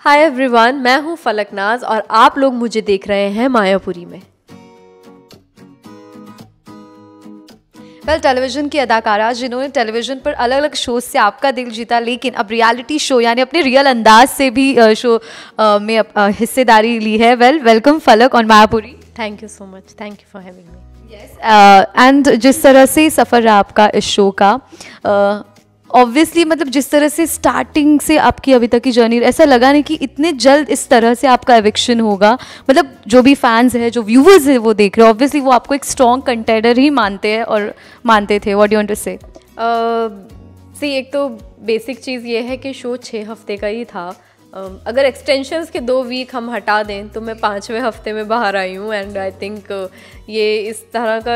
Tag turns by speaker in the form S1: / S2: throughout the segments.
S1: Hi everyone, मैं हूँ फलकनाज और आप लोग मुझे देख रहे हैं मायापुरी में। टेलीविज़न की अदाकारा जिन्होंने टेलीविज़न पर अलग अलग शोज से आपका दिल जीता, लेकिन अब रियलिटी शो यानी अपने रियल अंदाज से भी शो में हिस्सेदारी ली है। वेलकम फलक on Mayapuri.
S2: Thank you so much, thank you for having me.
S1: Yes, and जिस तरह से सफ़र रहा आपका इस शो का, ऑब्वियसली मतलब जिस तरह से स्टार्टिंग से आपकी अभी तक की जर्नी, ऐसा लगा नहीं कि इतने जल्द इस तरह से आपका एविक्शन होगा। मतलब जो भी फैंस हैं, जो व्यूवर्स हैं, वो देख रहे हैं, ऑब्वियसली वो आपको एक स्ट्रॉन्ग कंटेंडर ही मानते हैं और मानते थे। What do you want to say?
S2: एक तो बेसिक चीज़ ये है कि शो 6 हफ्ते का ही था। अगर एक्सटेंशंस के 2 वीक हम हटा दें तो मैं 5वें हफ्ते में बाहर आई हूँ। एंड आई थिंक ये इस तरह का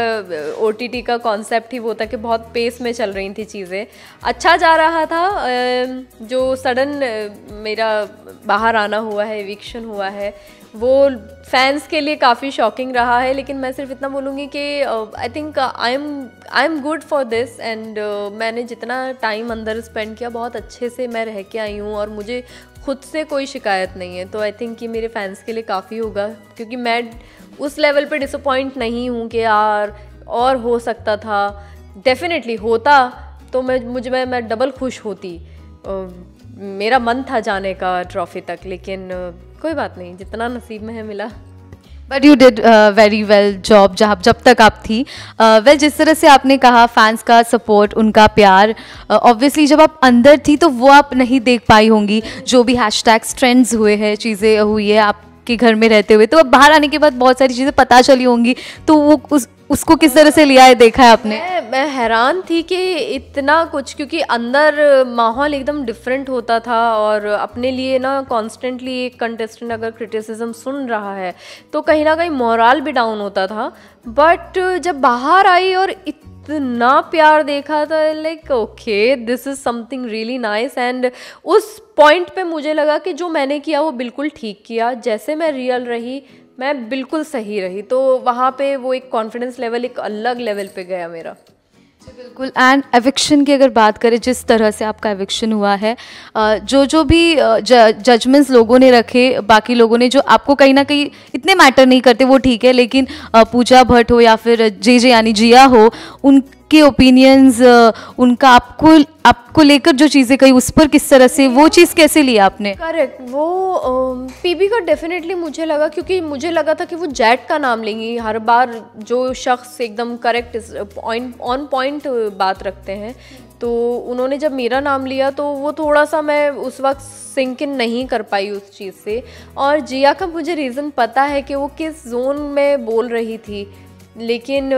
S2: OTT का कॉन्सेप्ट ही वो था कि बहुत पेस में चल रही थी चीज़ें, अच्छा जा रहा था। जो सडन मेरा बाहर आना हुआ है, एविक्शन हुआ है, वो फैंस के लिए काफ़ी शॉकिंग रहा है। लेकिन मैं सिर्फ इतना बोलूँगी कि I think I am good for this. And मैंने जितना टाइम अंदर स्पेंड किया बहुत अच्छे से मैं रह के आई हूँ और मुझे खुद से कोई शिकायत नहीं है। तो आई थिंक ये मेरे फैंस के लिए काफ़ी होगा, क्योंकि मैं उस लेवल पे डिसअपॉइंट नहीं हूँ कि यार और हो सकता था। डेफिनेटली होता तो मैं डबल खुश होती। मेरा मन था जाने का ट्रॉफी तक, लेकिन कोई बात नहीं, जितना नसीब में है मिला।
S1: But you did very well job जब तक आप थी। जिस तरह से आपने कहा फैंस का सपोर्ट, उनका प्यार, ऑब्वियसली जब आप अंदर थी तो वो आप नहीं देख पाई होंगी। जो भी हैशटैग्स ट्रेंड्स हुए हैं, चीज़ें हुई है आपके घर में रहते हुए, तो अब बाहर आने के बाद बहुत सारी चीज़ें पता चली होंगी, तो वो उसको किस तरह से लिया है, देखा है आपने?
S2: मैं हैरान थी कि इतना कुछ, क्योंकि अंदर माहौल एकदम डिफरेंट होता था। और अपने लिए ना कॉन्स्टेंटली एक कंटेस्टेंट अगर क्रिटिसिज्म सुन रहा है तो कहीं ना कहीं मोरल भी डाउन होता था। बट जब बाहर आई और इतना प्यार देखा था, like okay, this is something really nice. And उस पॉइंट पे मुझे लगा कि जो मैंने किया वो बिल्कुल ठीक किया। जैसे मैं रियल रही, मैं बिल्कुल सही रही। तो वहाँ पे वो एक कॉन्फिडेंस लेवल एक अलग लेवल पे गया मेरा।
S1: बिल्कुल। एंड एविक्शन की अगर बात करें, जिस तरह से आपका एविक्शन हुआ है, जो भी जजमेंट्स लोगों ने रखे, बाकी लोगों ने जो आपको कहीं ना कहीं इतने मैटर नहीं करते, वो ठीक है, लेकिन पूजा भट्ट हो या फिर जे यानी जिया हो, उनके ओपिनियंस, उनका आपको लेकर जो चीज़ें कही, उस पर किस तरह से वो चीज़ कैसे लिया आपने?
S2: करेक्ट, वो पीबी का डेफिनेटली मुझे लगा, क्योंकि मुझे लगा था कि वो जैट का नाम लेंगी हर बार। जो शख्स एकदम करेक्ट ऑन पॉइंट बात रखते हैं, तो उन्होंने जब मेरा नाम लिया तो वो थोड़ा सा मैं उस वक्त सिंक इन नहीं कर पाई उस चीज़ से। और जिया का मुझे रीज़न पता है कि वो किस जोन में बोल रही थी, लेकिन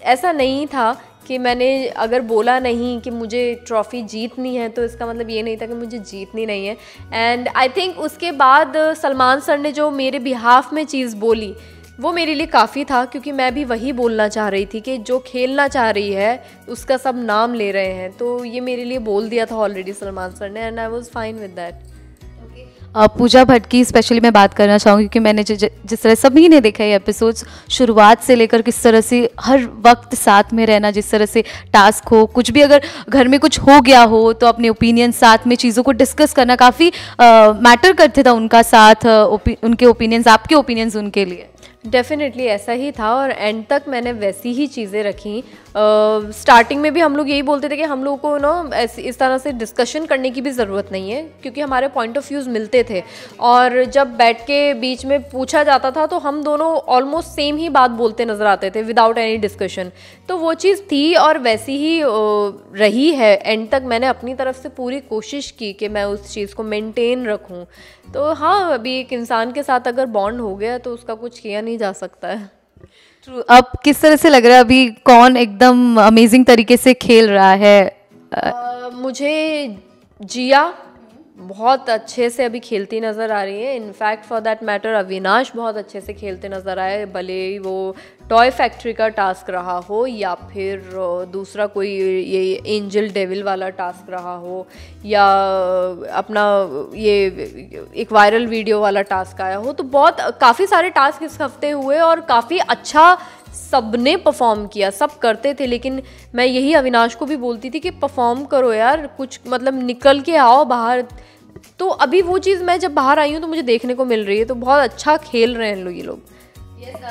S2: ऐसा नहीं था कि मैंने अगर बोला नहीं कि मुझे ट्रॉफ़ी जीतनी है तो इसका मतलब ये नहीं था कि मुझे जीतनी नहीं है। एंड आई थिंक उसके बाद सलमान सर ने जो मेरे बिहाफ में चीज़ बोली, वो मेरे लिए काफ़ी था, क्योंकि मैं भी वही बोलना चाह रही थी कि जो खेलना चाह रही है उसका सब नाम ले रहे हैं। तो ये मेरे लिए बोल दिया था ऑलरेडी सलमान सर ने, and I was fine with that.
S1: Pooja Bhatt की स्पेशली मैं बात करना चाहूँगी, क्योंकि मैंने जिस तरह सभी ने देखा है एपिसोड्स, शुरुआत से लेकर किस तरह से हर वक्त साथ में रहना, जिस तरह से टास्क हो, कुछ भी अगर घर में कुछ हो गया हो तो अपने ओपिनियन साथ में चीज़ों को डिस्कस करना काफ़ी मैटर करते था उनका साथ, उनके ओपिनियंस, आपके ओपिनियंस उनके लिए।
S2: डेफिनेटली ऐसा ही था और एंड तक मैंने वैसी ही चीज़ें रखी। स्टार्टिंग में भी हम लोग यही बोलते थे कि हम लोग को ना इस तरह से डिस्कशन करने की भी ज़रूरत नहीं है, क्योंकि हमारे पॉइंट ऑफ व्यूज़ मिलते थे। और जब बैठ के बीच में पूछा जाता था तो हम दोनों ऑलमोस्ट सेम ही बात बोलते नज़र आते थे विदाउट एनी डिस्कशन। तो वो चीज़ थी और वैसी ही रही है। एंड तक मैंने अपनी तरफ से पूरी कोशिश की कि मैं उस चीज़ को मेंटेन रखूं। तो हाँ, अभी एक इंसान के साथ अगर बॉन्ड हो गया तो उसका कुछ किया नहीं जा सकता है।
S1: ट्रू। अब किस तरह से लग रहा है अभी कौन एकदम अमेजिंग तरीके से खेल रहा है?
S2: मुझे जिया बहुत अच्छे से अभी खेलती नज़र आ रही है। In fact for that matter Avinash बहुत अच्छे से खेलते नज़र आए, भले ही वो टॉय फैक्ट्री का टास्क रहा हो या फिर दूसरा कोई ये एंजल डेविल वाला टास्क रहा हो या अपना ये एक वायरल वीडियो वाला टास्क आया हो। तो बहुत काफ़ी सारे टास्क इस हफ्ते हुए और काफ़ी अच्छा सबने परफॉर्म किया, सब करते थे। लेकिन मैं यही अविनाश को भी बोलती थी कि परफॉर्म करो यार, कुछ मतलब निकल के आओ बाहर, तो अभी वो चीज़ मैं जब बाहर आई हूँ तो मुझे देखने को मिल रही है, तो बहुत अच्छा खेल रहे हैं लोग, ये लोग।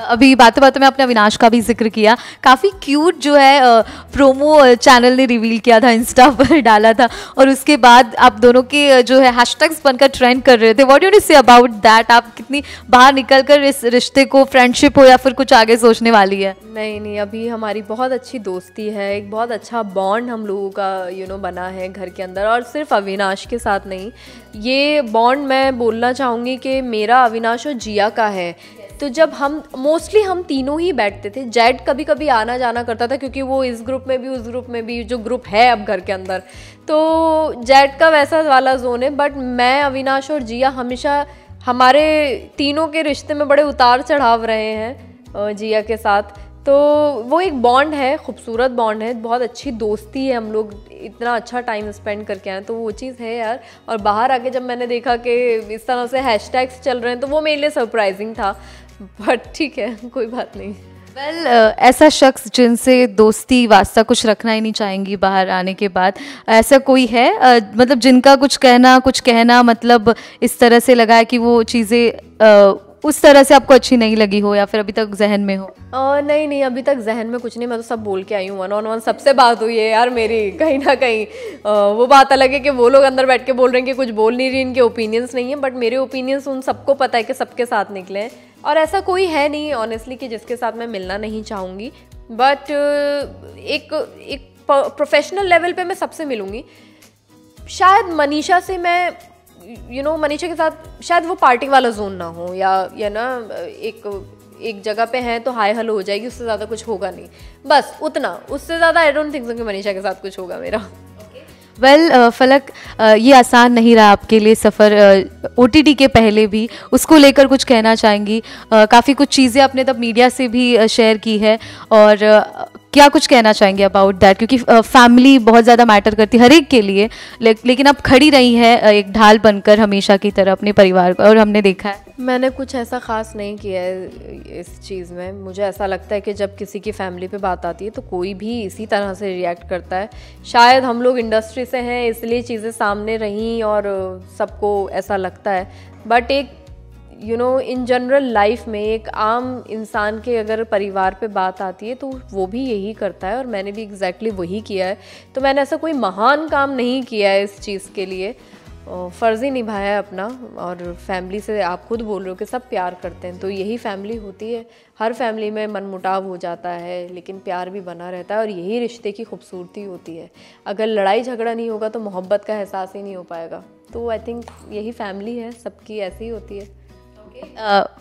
S1: अभी बातों बातों में आपने अविनाश का भी जिक्र किया, काफ़ी क्यूट जो है प्रोमो चैनल ने रिवील किया था, इंस्टा पर डाला था, और उसके बाद आप दोनों के जो है हैशटैग्स बनकर ट्रेंड कर रहे थे। What do you say about that? आप कितनी बाहर निकल कर इस रिश्ते को, फ्रेंडशिप हो या फिर कुछ आगे सोचने वाली है?
S2: नहीं, अभी हमारी बहुत अच्छी दोस्ती है, एक बहुत अच्छा बॉन्ड हम लोगों का बना है घर के अंदर, और सिर्फ अविनाश के साथ नहीं, ये बॉन्ड मैं बोलना चाहूँगी कि मेरा, अविनाश और जिया का है। तो जब हम मोस्टली हम तीनों ही बैठते थे, जैड कभी कभी आना जाना करता था क्योंकि वो इस ग्रुप में भी उस ग्रुप में भी, जो ग्रुप है अब घर के अंदर, तो जैड का वैसा वाला जोन है। बट मैं, अविनाश और जिया हमेशा, हमारे तीनों के रिश्ते में बड़े उतार चढ़ाव रहे हैं जिया के साथ। तो वो एक बॉन्ड है, खूबसूरत बॉन्ड है, बहुत अच्छी दोस्ती है, हम लोग इतना अच्छा टाइम स्पेंड करके आए, तो वो चीज़ है यार। और बाहर आके जब मैंने देखा कि इस तरह से हैशटैग्स चल रहे हैं, तो वो मेरे लिए सरप्राइजिंग था, बट ठीक है, कोई बात नहीं।
S1: वेल ऐसा शख्स जिनसे दोस्ती वास्ता कुछ रखना ही नहीं चाहेंगी बाहर आने के बाद, ऐसा कोई है मतलब जिनका कुछ कहना मतलब इस तरह से लगा है कि वो चीज़ें उस तरह से आपको अच्छी नहीं लगी हो, या फिर अभी तक जहन में हो?
S2: नहीं, अभी तक जहन में कुछ नहीं, मैं तो सब बोल के आई हूँ, 1-on-1 सबसे बात हुई है यार मेरी। कहीं ना कहीं वो बात अलग है कि वो लोग अंदर बैठ के बोल रहे हैं कि कुछ बोल नहीं रही, इनके ओपिनियंस नहीं है, बट मेरे ओपिनियंस उन सबको पता है कि सबके साथ निकले हैं, और ऐसा कोई है नहीं ऑनेस्टली कि जिसके साथ मैं मिलना नहीं चाहूँगी। बट एक प्रोफेशनल लेवल पे मैं सबसे मिलूँगी। शायद मनीषा से मैं मनीषा के साथ शायद वो पार्टी वाला जोन ना हो, या ना एक जगह पे हैं तो हाय हेलो हो जाएगी, उससे ज़्यादा कुछ होगा नहीं, बस उतना, उससे ज़्यादा आई डोंट थिंक सो कि मनीषा के साथ कुछ होगा मेरा।
S1: वेल फलक, ये आसान नहीं रहा आपके लिए सफ़र OTT के पहले भी, उसको लेकर कुछ कहना चाहेंगी? काफ़ी कुछ चीज़ें आपने तब मीडिया से भी शेयर की है, और क्या कुछ कहना चाहेंगे अबाउट दैट? क्योंकि फैमिली बहुत ज़्यादा मैटर करती है हर एक के लिए, लेकिन आप खड़ी रही हैं एक ढाल बनकर हमेशा की तरह अपने परिवार को, और हमने देखा है।
S2: मैंने कुछ ऐसा ख़ास नहीं किया है इस चीज़ में। मुझे ऐसा लगता है कि जब किसी की फैमिली पे बात आती है तो कोई भी इसी तरह से रिएक्ट करता है। शायद हम लोग इंडस्ट्री से हैं इसलिए चीज़ें सामने रहीं और सबको ऐसा लगता है, बट एक इन जनरल लाइफ में एक आम इंसान के अगर परिवार पे बात आती है तो वो भी यही करता है, और मैंने भी एग्जैक्टली वही किया है। तो मैंने ऐसा कोई महान काम नहीं किया है इस चीज़ के लिए, फ़र्ज़ ही निभाया है अपना। और फैमिली से आप खुद बोल रहे हो कि सब प्यार करते हैं, तो यही फैमिली होती है। हर फैमिली में मनमुटाव हो जाता है लेकिन प्यार भी बना रहता है, और यही रिश्ते की खूबसूरती होती है। अगर लड़ाई झगड़ा नहीं होगा तो मोहब्बत का एहसास ही नहीं हो पाएगा। तो आई थिंक यही फैमिली है, सबकी ऐसी ही होती है।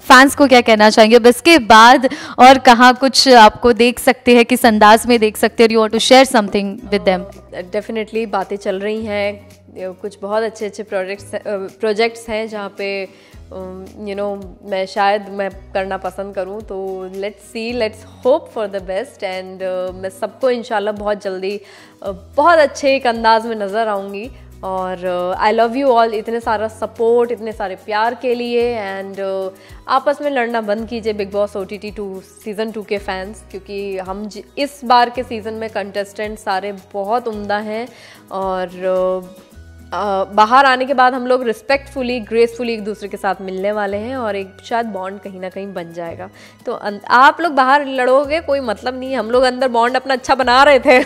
S1: फैंस को क्या कहना चाहेंगे अब इसके बाद, और कहाँ कुछ आपको देख सकते हैं, किस अंदाज में देख सकते हैं? You want to share something with them?
S2: Definitely बातें चल रही हैं, कुछ बहुत अच्छे प्रोजेक्ट्स हैं जहाँ पे मैं करना पसंद करूँ। तो let's hope for the best, and मैं सबको इंशाल्लाह बहुत जल्दी बहुत अच्छे एक अंदाज में नज़र आऊँगी। और आई लव यू ऑल, इतने सारा सपोर्ट, इतने सारे प्यार के लिए, एंड आपस में लड़ना बंद कीजिए बिग बॉस OTT 2 सीज़न 2 के फैंस, क्योंकि हम इस बार के सीज़न में कंटेस्टेंट सारे बहुत उम्दा हैं, और बाहर आने के बाद हम लोग रिस्पेक्टफुली, ग्रेसफुली एक दूसरे के साथ मिलने वाले हैं, और एक शायद बॉन्ड कहीं ना कहीं बन जाएगा। तो आप लोग बाहर लड़ोगे कोई मतलब नहीं, हम लोग अंदर बॉन्ड अपना अच्छा बना रहे थे।